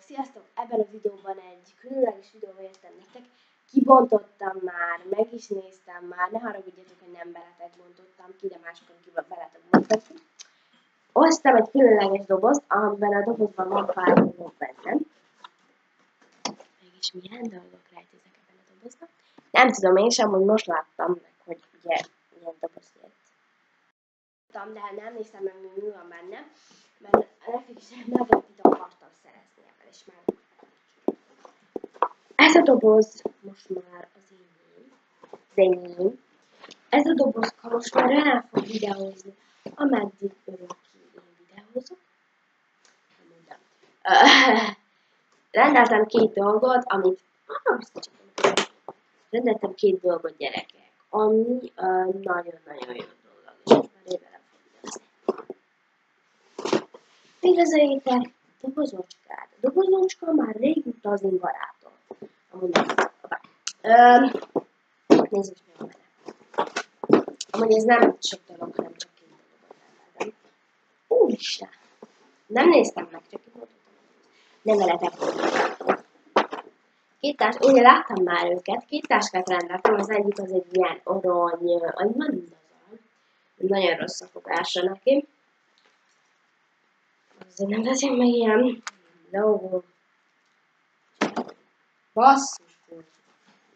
Sziasztok! Ebben a videóban egy különleges videóval jöttem nektek. Kibontottam már, meg is néztem már, ne haragudjatok, hogy nem veletek bontottam ki, de másokon kívül veletek bontottam. Hoztam egy különleges dobozt, amiben a dobozban van pár dolog bennem. Mégis milyen dolgok rejtőznek ebben a dobozban? Nem tudom, én sem, hogy most láttam meg, hogy ugye milyen doboz jött. De nem néztem meg, mi van benne, mert nektek is meglepít akartam szerezni ebben, és már ez a doboz most már az enyém. Ez a dobozka most már rá fog videózni, ameddig örökké én videózok. Rendeltem két dolgot, amit rendeltem két dolgot, gyerekek, ami nagyon-nagyon jó dolog, és már én velem fog videózni. Üdvözöljétek dobozocskát. A dobozocska már régóta az én barátom. Amúgy nem. Nézzük, mi van benne. Amúgy ez nem sok dolog, hanem csak két dolgot rendeltem. Úristen! Nem néztem meg, csak kimondottam. Nem veletek voltam. Én láttam már őket, két táskát rendeltem, az egyik az egy ilyen arany, nagyon rossz a fogása neki. Azért nem veszem meg ilyen logó. Basszus,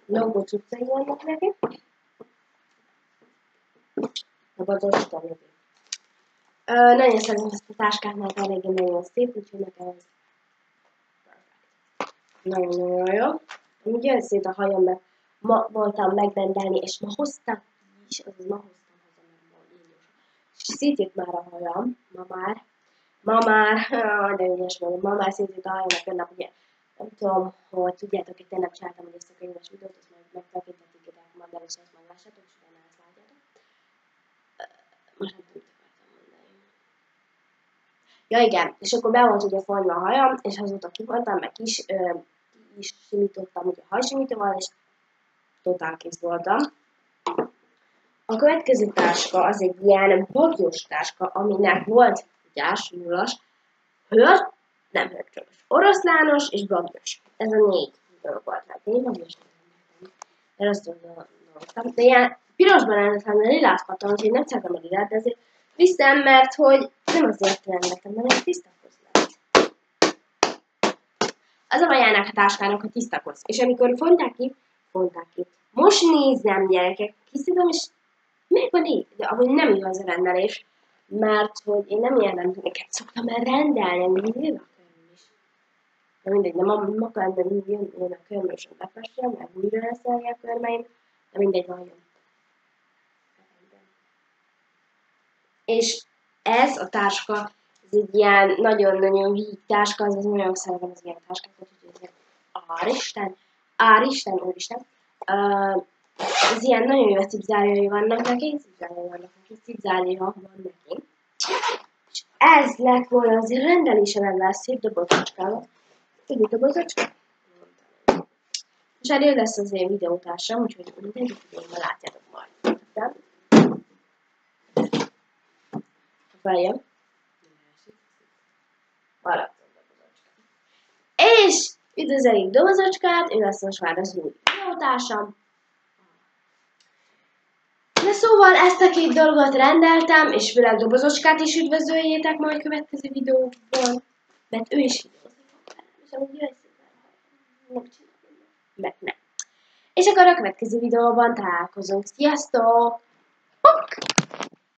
logó cuccai vannak neki. A bazocska neki. Nagyon szeretem ezt a táskát, mert eléggé nagyon szép, úgyhogy nekem ez nagyon-nagyon jó. Amúgy jön szét a hajam, mert ma voltam megrendelni, és ma hoztam is, azaz ma hoztam haza, mert ma indulok. És szétjött már a hajam, ma már, de ügyes mondom, ma már szétjött a hajam, mert önnap ugye, nem tudom, hogy tudjátok, hogy tegnap csináltam egy ezt a könyves videót, azt majd megtekintetik ide, majd először ezt meglássátok, és utána ezt látjátok. Most nem tudom, akartam mondani. Ja igen, és akkor be volt ugye fonyva a hajam, és azóta kivontam, meg is simítottam ugye a hajsimítóval, és totál kész voltam. A következő táska az egy ilyen bagyos táska, aminek volt gyás, nyulas, hőr, nem hőrcsögös, oroszlános és bagyos. Ez a négy dolog volt meg. Én bagyos nem de azt gondoltam. De ilyen pirosban rendeltem, de lilát kaptam, úgyhogy nem szeretem a lilát, de ezért viszem, mert hogy nem azért rendeltem, mert egy tiszta kosz lett. Az a baj ennek a táskának, a tiszta kosz. És amikor fonták ki. Most nézem, gyerekek, kiszedem, és még van így, de amúgy nem igaz a rendelés, mert hogy én nem ilyen rendelőket szoktam elrendelni, amúgy jön a köröm is. De mindegy, nem ma kellene jön a köröm, és befessem, meg újra leszelni a körmeim, de mindegy, van jön. És ez a táska, ez egy ilyen nagyon-nagyon víg táska, az nagyon szeretem az ilyen táskákat, úgyhogy Úristen. Ez ilyen nagyon jó cipzárjai vannak neki, cipzárjai van neki. És ez lett volna az rendelésem ebben a szép dobozocskával. Tudjuk dobozocska? És erről lesz az én videótársam, úgyhogy mindegyik videóban látjátok majd. Feljön. Maradt a dobozocska. És üdvözöljük dobozocskát, ő lesz most már az új videótársam. De szóval ezt a két dolgot rendeltem, és főleg dobozocskát is üdvözöljétek majd következő videóban, mert ő is videózni fog velem, és amúgy jöjj szépen, nem csinálom, mert nem. És akkor a következő videóban találkozunk. Sziasztok!